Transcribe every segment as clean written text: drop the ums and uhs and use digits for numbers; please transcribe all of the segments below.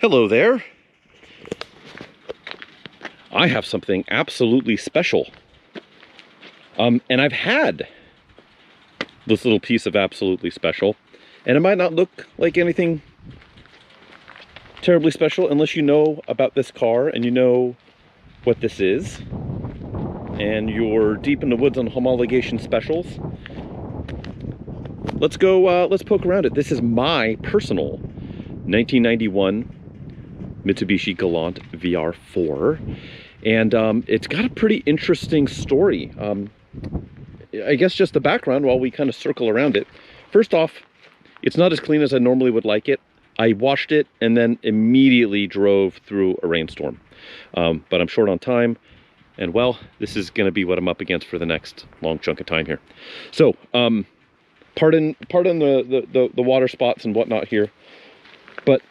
Hello there. I have something absolutely special. And I've had this little piece of absolutely special, and it might not look like anything terribly special unless you know about this car and you know what this is, and you're deep in the woods on homologation specials. Let's go, let's poke around it. This is my personal 1991 Mitsubishi Galant VR-4, and it's got a pretty interesting story. I guess just the background while we kind of circle around it. First off, it's not as clean as I normally would like it. I washed it and then immediately drove through a rainstorm. But I'm short on time, and well, this is going to be what I'm up against for the next long chunk of time here. So, pardon the water spots and whatnot here, but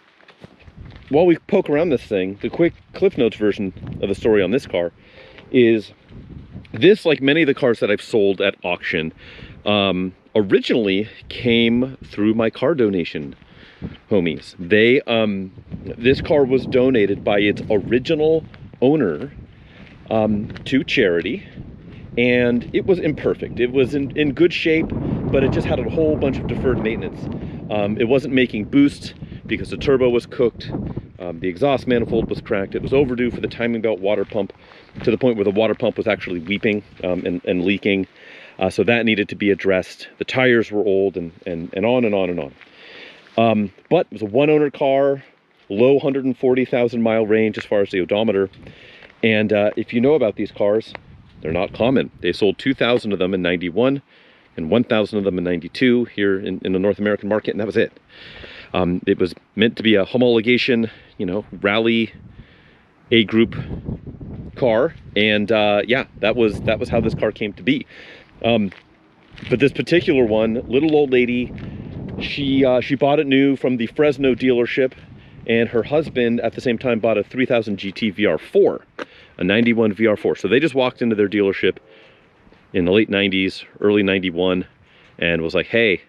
while we poke around this thing, the quick Cliff Notes version of the story on this car is this, like many of the cars that I've sold at auction, originally came through my car donation homies. They, this car was donated by its original owner to charity, and it was imperfect. It was in good shape, but it just had a whole bunch of deferred maintenance. It wasn't making boost because the turbo was cooked. The exhaust manifold was cracked. It was overdue for the timing belt water pump, to the point where the water pump was actually weeping and leaking. So that needed to be addressed. The tires were old, and on and on and on. But it was a one-owner car, low 140,000 mile range as far as the odometer. And if you know about these cars, they're not common. They sold 2,000 of them in 91 and 1,000 of them in 92 here in the North American market, and that was it. It was meant to be a homologation, you know, rally A group car, and yeah, that was how this car came to be. But this particular one, little old lady, she bought it new from the Fresno dealership, and her husband at the same time bought a 3000 GT VR-4, a 91 VR-4. So they just walked into their dealership in the late 90s, early 91, and was like, hey,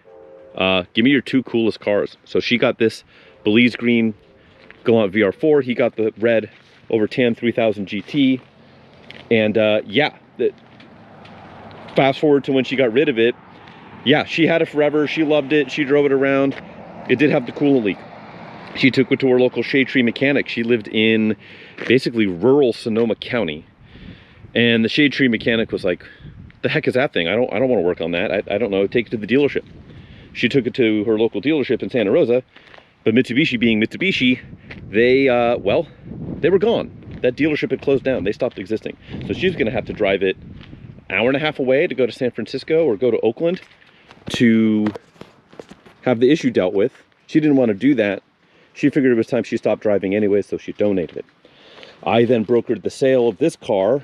give me your two coolest cars. So she got this Belize green Galant VR-4. He got the red over tan 3000 GT. And yeah, fast forward to when she got rid of it. Yeah, she had it forever. She loved it. She drove it around. It did have the coolant leak. She took it to her local shade tree mechanic. She lived in basically rural Sonoma County. And the shade tree mechanic was like, the heck is that thing? I don't want to work on that. I don't know. Take it to the dealership. She took it to her local dealership in Santa Rosa, but Mitsubishi being Mitsubishi, they, well, they were gone. That dealership had closed down. They stopped existing. So she's going to have to drive it an hour and a half away to go to San Francisco or go to Oakland to have the issue dealt with. She didn't want to do that. She figured it was time she stopped driving anyway, so she donated it. I then brokered the sale of this car.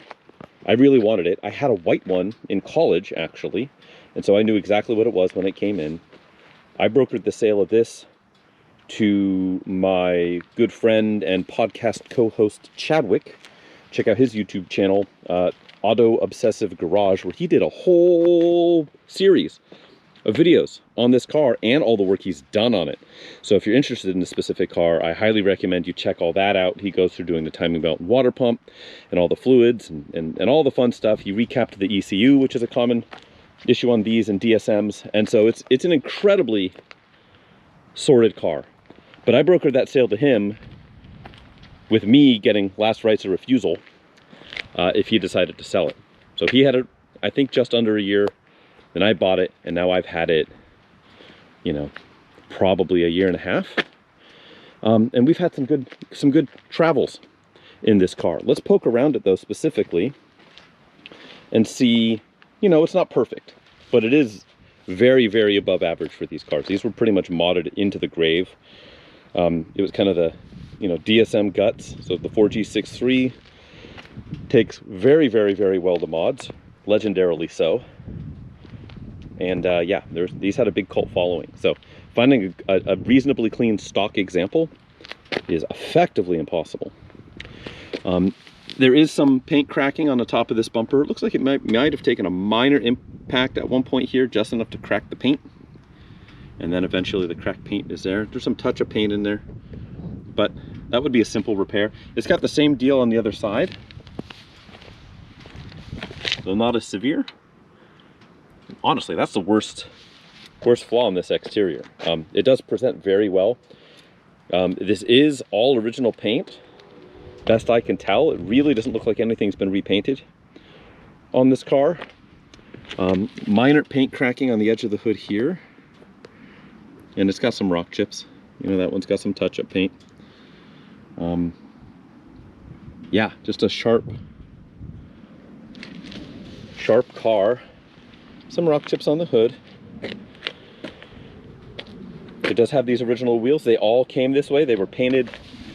I really wanted it. I had a white one in college, actually, and so I knew exactly what it was when it came in. I brokered the sale of this to my good friend and podcast co-host Chadwick. Check out his YouTube channel, Auto Obsessive Garage, where he did a whole series of videos on this car and all the work he's done on it. So if you're interested in a specific car, I highly recommend you check all that out. He goes through doing the timing belt and water pump and all the fluids and all the fun stuff. He recapped the ECU, which is a common issue on these and DSMs. And so it's an incredibly sorted car. But I brokered that sale to him with me getting last rights of refusal if he decided to sell it. So he had it, I think, just under a year. Then I bought it, and now I've had it, you know, probably a year and a half. And we've had some good travels in this car. Let's poke around it though specifically and see, you know, it's not perfect, but it is very, very above average for these cars. These were pretty much modded into the grave. It was kind of the, you know, DSM guts. So the 4G63 takes very, very, very well to mods, legendarily so. And yeah, these had a big cult following. So finding a reasonably clean stock example is effectively impossible. There is some paint cracking on the top of this bumper. It looks like it might have taken a minor impact at one point here, just enough to crack the paint. And then eventually the cracked paint is there. There's some touch of paint in there, but That would be a simple repair. It's got the same deal on the other side, so not as severe. Honestly, that's the worst flaw in this exterior. It does present very well. This is all original paint, best I can tell. It really doesn't look like anything's been repainted on this car. Minor paint cracking on the edge of the hood here, and it's got some rock chips. You know, that one's got some touch-up paint. Yeah, just a sharp car. Some rock chips on the hood. It does have these original wheels. They all came this way. They were painted,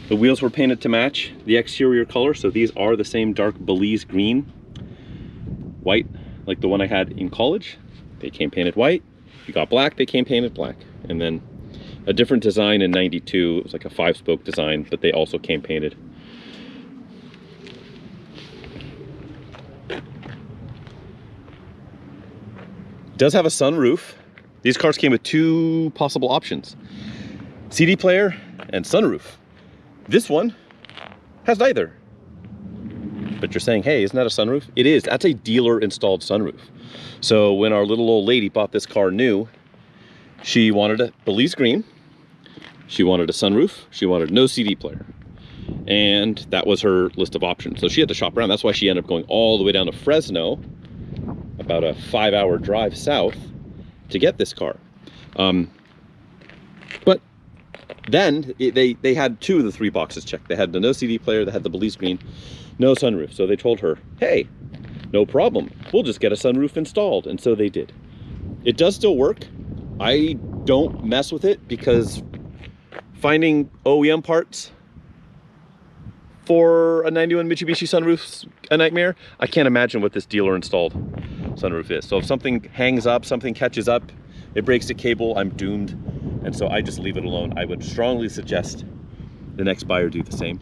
the wheels were painted to match the exterior color, so these are the same dark Belize green, white, like the one I had in college. They came painted white. If you got black, they came painted black. And then a different design in '92. It was like a 5-spoke design, but they also came painted. It does have a sunroof. These cars came with 2 possible options: CD player and sunroof. This one has neither. But you're saying, hey, isn't that a sunroof? It is. That's a dealer installed sunroof. So when our little old lady bought this car new, she wanted a Belize green, she wanted a sunroof, she wanted no CD player. And that was her list of options. So she had to shop around. That's why she ended up going all the way down to Fresno, about a 5-hour drive south, to get this car. But then they had 2 of the 3 boxes checked. They had the no CD player, they had the Belize green, no sunroof. So they told her, hey, no problem, we'll just get a sunroof installed. And so they did. It does still work. I don't mess with it because finding OEM parts for a '91 Mitsubishi sunroof's a nightmare. I can't imagine what this dealer installed sunroof is. So if something hangs up, something catches up, it breaks the cable, I'm doomed. And so I just leave it alone. I would strongly suggest the next buyer do the same.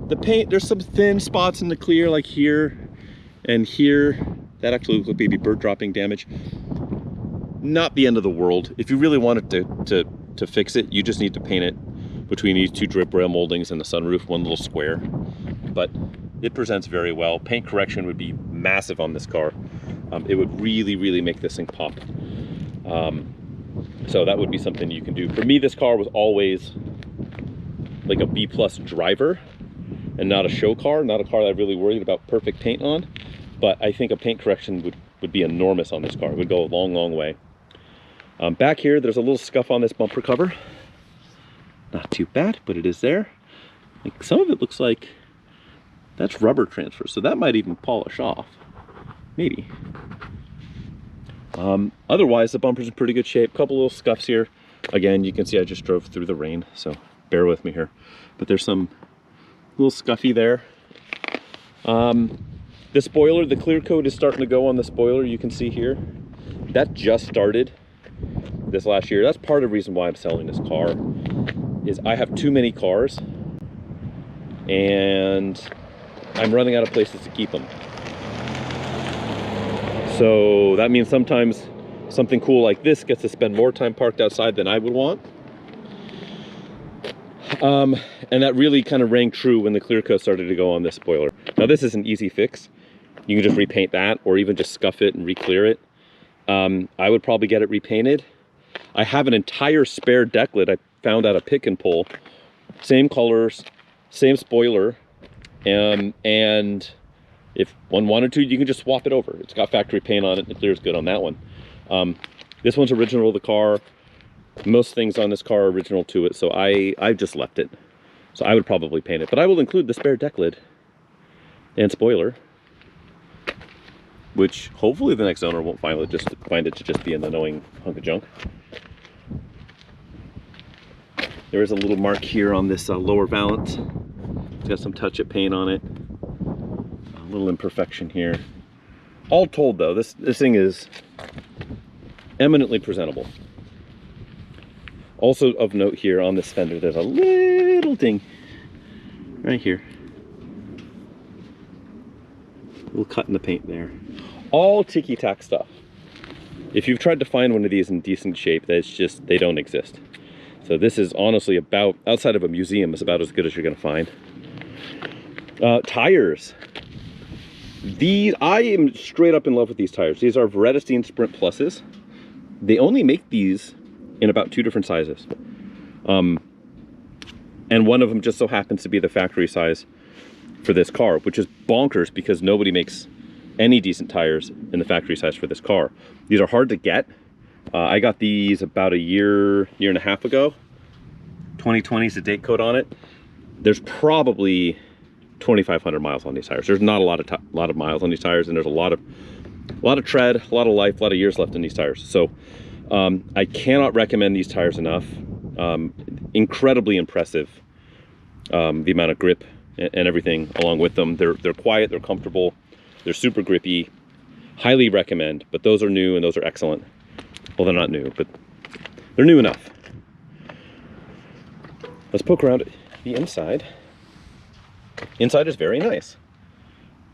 The paint, there's some thin spots in the clear, like here and here. That actually looks like maybe bird dropping damage. Not the end of the world. If you really wanted to fix it, you just need to paint it between these 2 drip rail moldings and the sunroof, one little square. But it presents very well. Paint correction would be massive on this car. It would really make this thing pop. So that would be something you can do. For me, this car was always like a B+ driver and not a show car, not a car that I really worried about perfect paint on. But I think a paint correction would be enormous on this car. It would go a long way. Back here, there's a little scuff on this bumper cover. Not too bad, but it is there. Like, some of it looks like that's rubber transfer, so that might even polish off. Maybe. Otherwise, the bumper's in pretty good shape. Couple little scuffs here. Again, you can see I just drove through the rain, so bear with me here. But there's some little scuffy there. The spoiler, the clear coat is starting to go on the spoiler. You can see here. That just started this last year. That's part of the reason why I'm selling this car, is I have too many cars and I'm running out of places to keep them. So that means sometimes something cool like this gets to spend more time parked outside than I would want. And that really kind of rang true when the clear coat started to go on this spoiler. Now this is an easy fix. You can just repaint that, or even just scuff it and re-clear it. I would probably get it repainted. I have an entire spare deck lid I found at a pick and pull. Same colors, same spoiler. And if one wanted to, you can just swap it over. It's got factory paint on it, and it clears good on that one. This one's original to the car. Most things on this car are original to it, so I've just left it. So I would probably paint it, but I will include the spare deck lid and spoiler, which hopefully the next owner won't find it to just be an annoying hunk of junk. There is a little mark here on this lower valance. It's got some touch-up paint on it. A little imperfection here. All told though, this thing is eminently presentable. Also of note here on this fender, there's a little ding right here. A little cut in the paint there. All ticky-tack stuff. If you've tried to find one of these in decent shape, that's just, they don't exist. So this is honestly about, outside of a museum, is about as good as you're gonna find. Tires. I am straight up in love with these tires. These are Vredestein Sprint Pluses. They only make these in about 2 different sizes. And one of them just so happens to be the factory size for this car, which is bonkers because nobody makes any decent tires in the factory size for this car. These are hard to get. I got these about a year and a half ago. 2020 is the date code on it. There's probably 2,500 miles on these tires. There's not a lot of miles on these tires, and there's a lot of tread, a lot of life, a lot of years left in these tires. So I cannot recommend these tires enough. Incredibly impressive, the amount of grip and everything along with them. They're quiet, they're comfortable, they're super grippy. Highly recommend. But those are new and those are excellent. Well, they're not new, but they're new enough. Let's poke around the inside. Inside is very nice.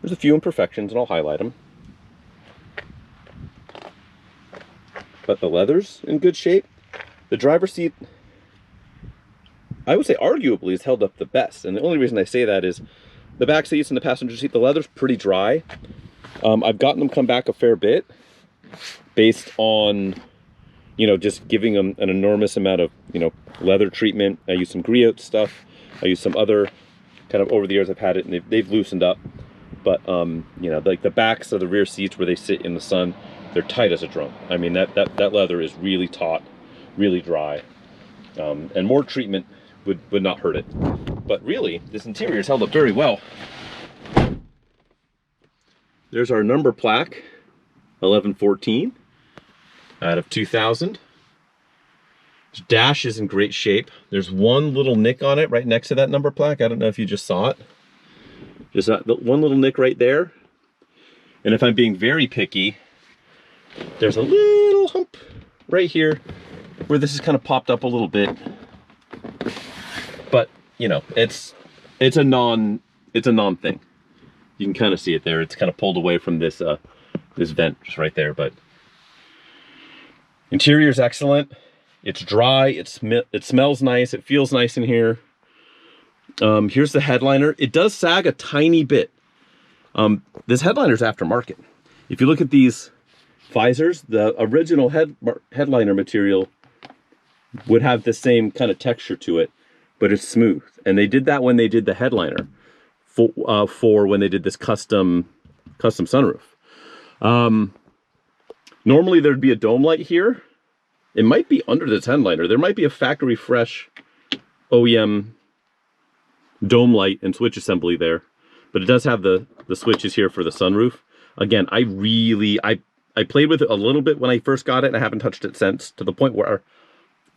There's a few imperfections, and I'll highlight them. But the leather's in good shape. The driver's seat, I would say arguably, is held up the best. And the only reason I say that is the back seats and the passenger seat, the leather's pretty dry. I've gotten them come back a fair bit based on, you know, just giving them an enormous amount of, you know, leather treatment. I use some griot stuff. I use some other kind of, over the years I've had it, and they've loosened up. But, you know, like the backs of the rear seats where they sit in the sun, they're tight as a drum. I mean, that leather is really taut, really dry. And more treatment would not hurt it. But really, this interior is held up very well. There's our number plaque, 1114 out of 2000. The dash is in great shape. There's one little nick on it right next to that number plaque. I don't know if you just saw it. Just that one little nick right there. And if I'm being very picky, there's a little hump right here where this is kind of popped up a little bit. But, you know, it's a non thing. You can kind of see it there. It's kind of pulled away from this this vent just right there. But interior is excellent. It's dry. It smells nice. It feels nice in here. Here's the headliner. It does sag a tiny bit. This headliner's aftermarket. If you look at these visors, the original headliner material would have the same kind of texture to it, but it's smooth. And they did that when they did the headliner for when they did this custom sunroof. Normally there'd be a dome light here. It might be under this headliner. There might be a factory fresh OEM dome light and switch assembly there, but it does have the switches here for the sunroof. Again, I played with it a little bit when I first got it, and I haven't touched it since, to the point where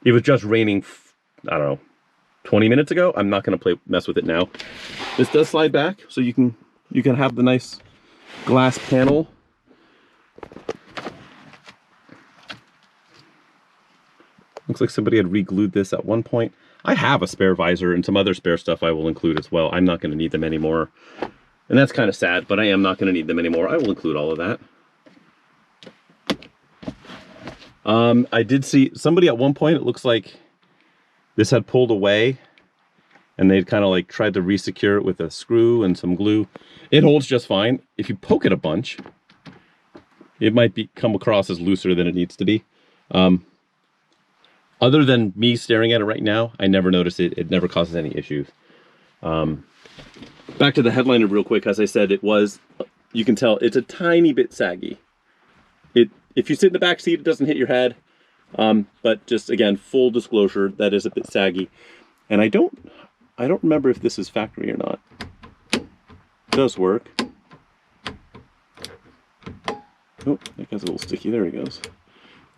it was just raining, I don't know, 20 minutes ago. I'm not going to mess with it now. This does slide back, so you can have the nice glass panel. Looks like somebody had re-glued this at one point. I have a spare visor and some other spare stuff I will include as well. I'm not going to need them anymore. And that's kind of sad, but I am not going to need them anymore. I will include all of that. I did see somebody at one point, it looks like this had pulled away and they'd kind of like tried to re-secure it with a screw and some glue. It holds just fine. If you poke it a bunch, it might come across as looser than it needs to be. Other than me staring at it right now, I never notice it. It never causes any issues. Back to the headliner real quick. As I said, you can tell it's a tiny bit saggy. If you sit in the back seat, it doesn't hit your head. But just again, full disclosure, that is a bit saggy. And I don't remember if this is factory or not. It does work. Oh, that guy's a little sticky. There he goes.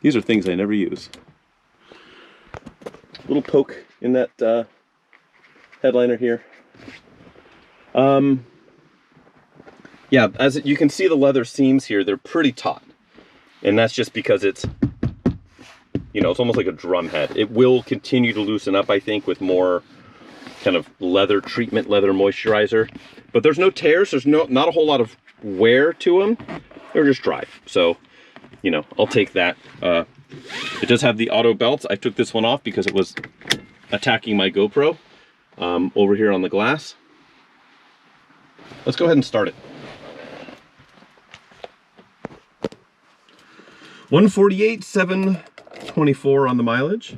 These are things I never use. Little poke in that headliner here. Yeah, as you can see, the leather seams here, they're pretty taut. And that's just because it's, you know, it's almost like a drum head. It will continue to loosen up, I think, with more kind of leather treatment, leather moisturizer. But there's no tears. There's not a whole lot of wear to them. They're just dry. So, you know, I'll take that. It does have the auto belts. I took this one off because it was attacking my GoPro over here on the glass. Let's go ahead and start it. 148, 724 on the mileage.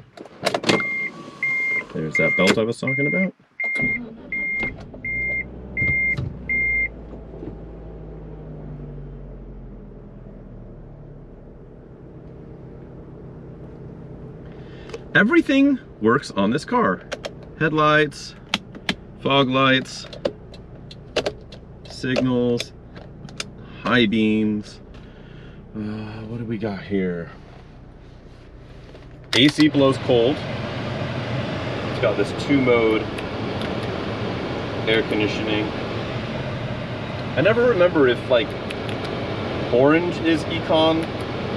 There's that belt I was talking about. Everything works on this car. Headlights, fog lights, signals, high beams. What do we got here? AC blows cold. It's got this 2-mode air conditioning. I never remember if like orange is econ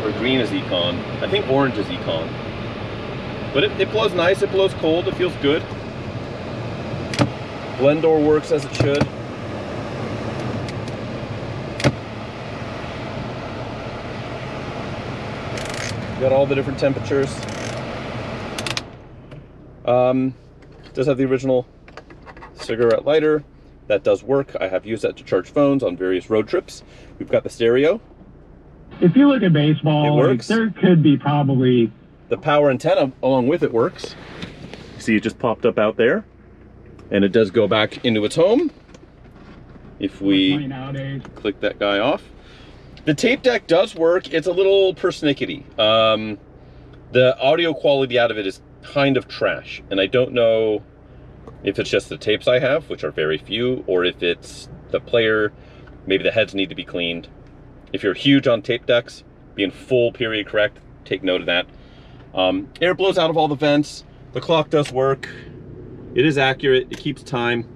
or green is econ. I think orange is econ. But it blows nice, it blows cold, it feels good. Blend door works as it should. Got all the different temperatures. Does have the original cigarette lighter. That does work. I have used that to charge phones on various road trips. We've got the stereo. If you look at baseball, it works. Like, there could be probably... The power antenna along with it works. See, it just popped up out there. And it does go back into its home. If we click that guy off. The tape deck does work. It's a little persnickety. The audio quality out of it is kind of trash. And I don't know if it's just the tapes I have, which are very few, or if it's the player. Maybe the heads need to be cleaned. If you're huge on tape decks, being full period correct, take note of that. Air blows out of all the vents. The clock does work. It is accurate. It keeps time.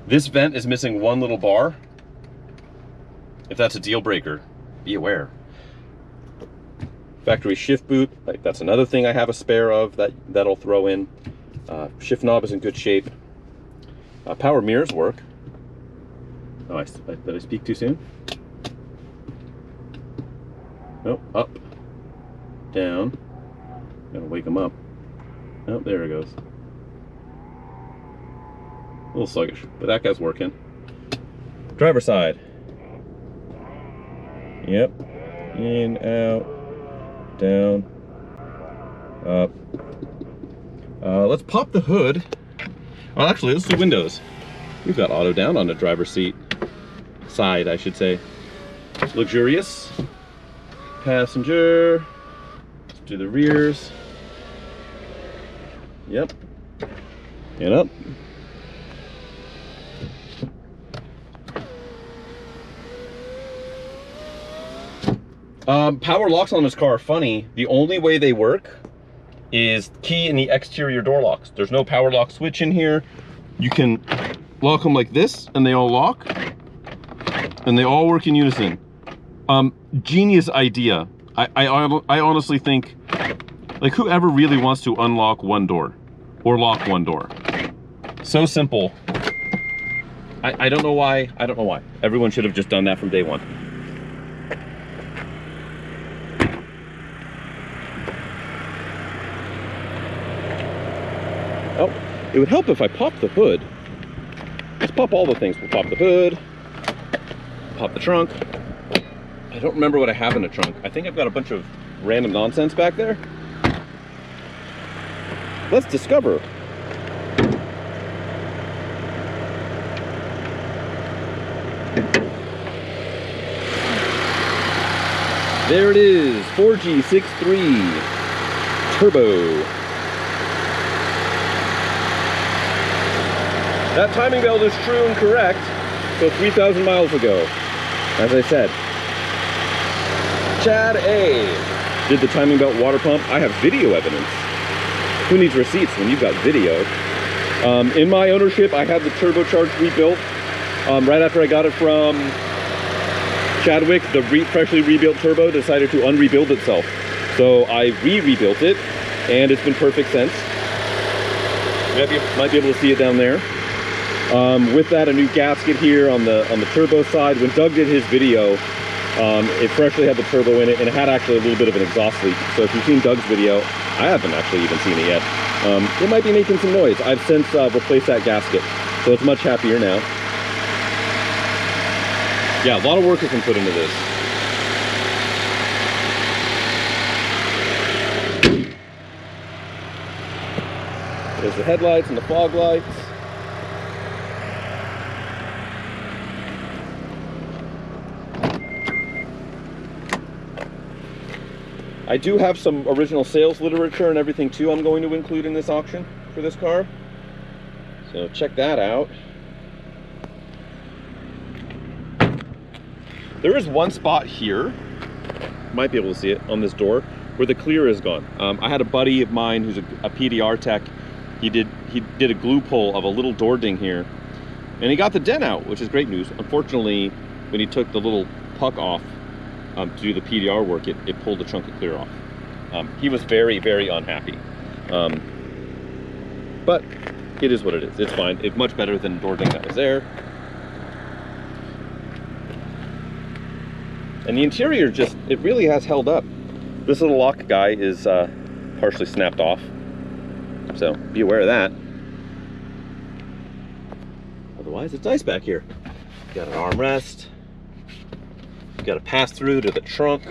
This vent is missing one little bar. If that's a deal breaker, be aware. Factory shift boot, like that's another thing I have a spare of that'll throw in. Shift knob is in good shape. Power mirrors work. Oh, did I speak too soon? No, up, down. Gotta wake them up. Oh, there it goes. A little sluggish, but that guy's working. Driver side. Yep. In, out, down, up. Let's pop the hood. Well, actually, let's do windows. We've got auto down on the driver's seat. Side, I should say. Luxurious. Passenger. Let's do the rears. Yep. And up. Power locks on this car are funny. The only way they work is key in the exterior door locks. There's no power lock switch in here. You can lock them like this and they all lock. And they all work in unison. Genius idea. I honestly think, like, whoever really wants to unlock one door or lock one door. So simple. I don't know why. I don't know why. Everyone should have just done that from day one. Oh, it would help if I popped the hood. Let's pop all the things. We'll pop the hood, pop the trunk. I don't remember what I have in the trunk. I think I've got a bunch of random nonsense back there. Let's discover. There it is, 4G63 Turbo. That timing belt is true and correct, so 3,000 miles ago, as I said. Chad A did the timing belt water pump. I have video evidence. Who needs receipts when you've got video? In my ownership, I had the turbocharged rebuilt. Right after I got it from Chadwick, the freshly rebuilt turbo decided to unrebuild itself. So I rebuilt it, and it's been perfect since. You might be able to see it down there. With that, a new gasket here on the turbo side. When Doug did his video, It freshly had the turbo in it, and it had actually a little bit of an exhaust leak. So if you've seen Doug's video, I haven't actually even seen it yet. It might be making some noise. I've since replaced that gasket, so it's much happier now. Yeah, a lot of work has been put into this. There's the headlights and the fog lights. I do have some original sales literature and everything too I'm going to include in this auction for this car. So check that out. There is one spot here, might be able to see it on this door, where the clear is gone. I had a buddy of mine who's a PDR tech. He did a glue pull of a little door ding here, and he got the dent out, which is great news. Unfortunately, when he took the little puck off to do the PDR work, it pulled a chunk of clear off. He was very, very unhappy. But it is what it is. It's fine. It's much better than the door ding that was there. And the interior just, it really has held up. This little lock guy is partially snapped off, so be aware of that. Otherwise, it's nice back here. Got an armrest. Got a pass through to the trunk.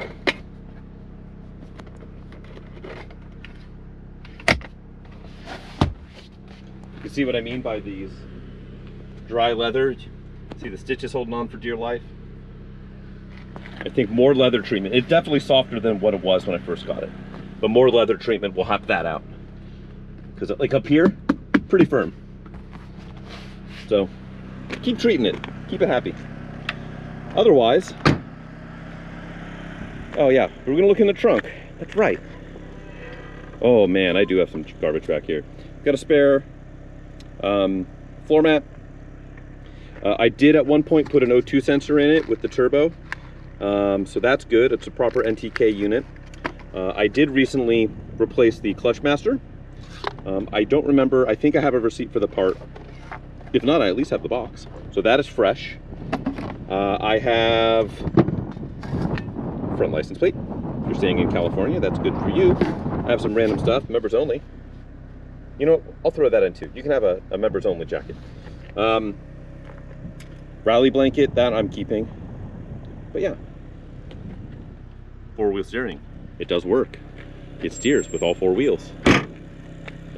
You can see what I mean by these dry leather. See the stitches holding on for dear life. I think more leather treatment. It's definitely softer than what it was when I first got it, but more leather treatment will help that out. Because like up here, pretty firm. So keep treating it, keep it happy. Otherwise, oh yeah, we're gonna look in the trunk. That's right. Oh man, I do have some garbage back here. Got a spare floor mat. I did at one point put an O2 sensor in it with the turbo. So that's good. It's a proper NTK unit. I did recently replace the clutch master. I don't remember. I think I have a receipt for the part. If not, I at least have the box. So that is fresh. I have front license plate. If you're staying in California, that's good for you. I have some random stuff, members only. You know, I'll throw that in too. You can have a members only jacket. Rally blanket, that I'm keeping. But yeah, four-wheel steering. It does work. It steers with all four wheels.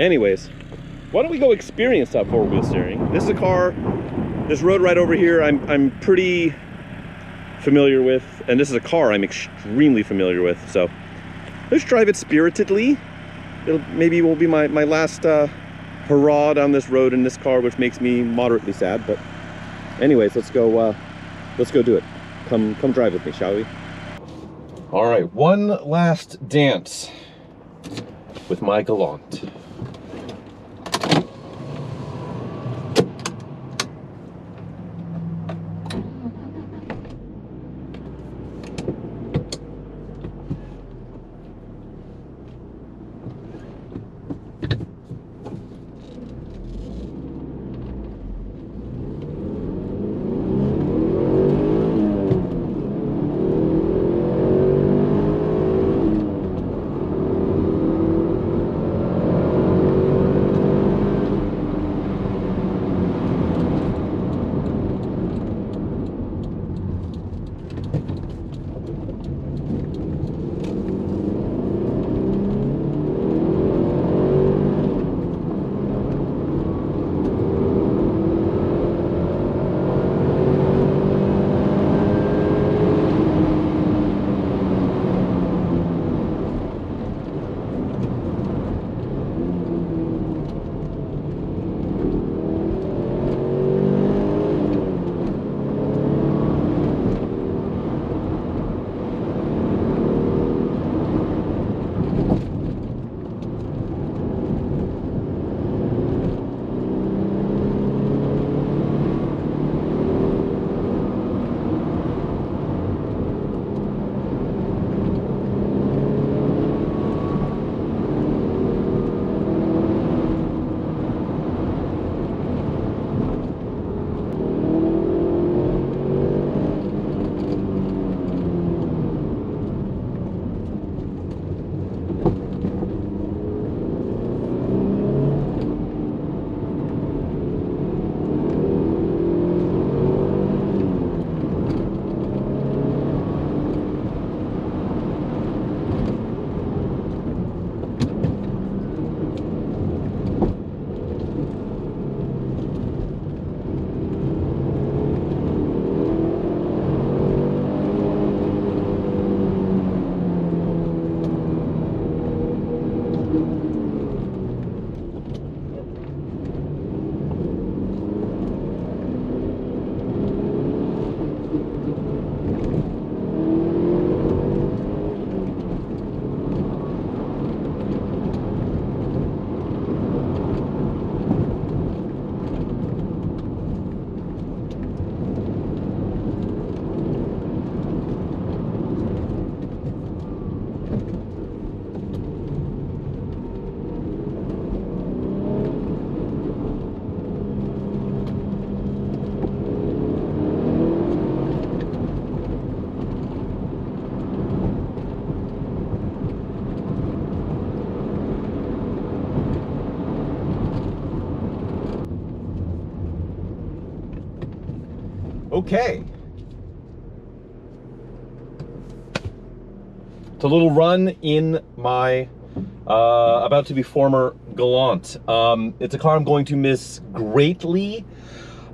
Anyways, why don't we go experience that four-wheel steering? This is a car, this road right over here, I'm pretty familiar with, and this is a car I'm extremely familiar with. So let's drive it spiritedly. Maybe will be my last hurrah down this road in this car, which makes me moderately sad. But anyways, let's go do it. Come drive with me, shall we? All right, one last dance with my Galant. Okay. It's a little run in my about to be former Galant. It's a car I'm going to miss greatly.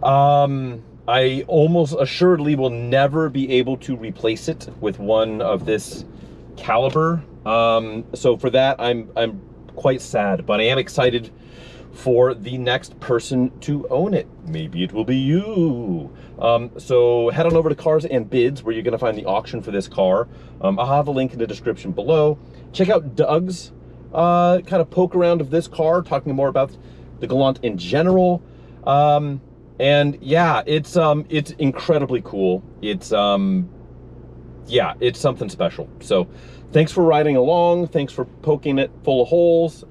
I almost assuredly will never be able to replace it with one of this caliber. So for that, I'm quite sad, but I am excited for the next person to own it. Maybe it will be you. So head on over to Cars and Bids, where you're gonna find the auction for this car. I'll have a link in the description below. Check out Doug's kind of poke around of this car, talking more about the Galant in general. And yeah, it's incredibly cool. It's yeah, it's something special. So thanks for riding along. Thanks for poking it full of holes.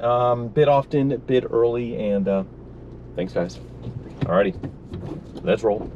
Bid often, bid early, and thanks guys. Alrighty, let's roll.